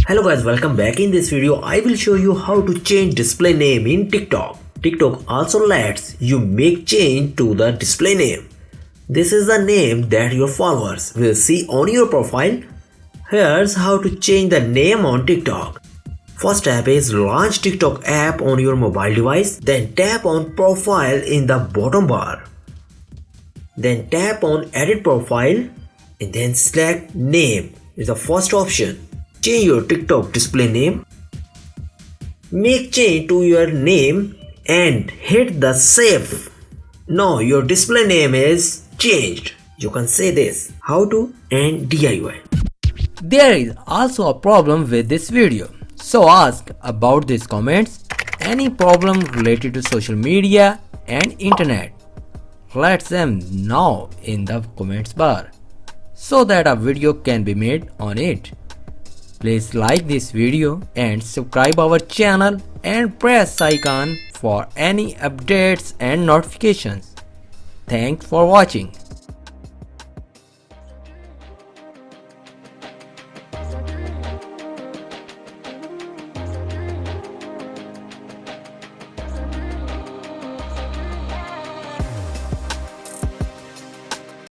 Hello guys, welcome back. In this video, I will show you how to change display name in TikTok. TikTok also lets you make change to the display name. This is the name that your followers will see on your profile. Here's how to change the name on TikTok. First step is launch TikTok app on your mobile device. Then tap on profile in the bottom bar. Then tap on edit profile and then select name is the first option. Change your TikTok display name. Make change to your name and hit the save. Now your display name is changed. You can say this Howto and DIY. There is also a problem with this video. So ask about these comments. Any problem related to social media and internet, let them know in the comments bar so that a video can be made on it. Please like this video and subscribe our channel and press icon for any updates and notifications. Thanks for watching.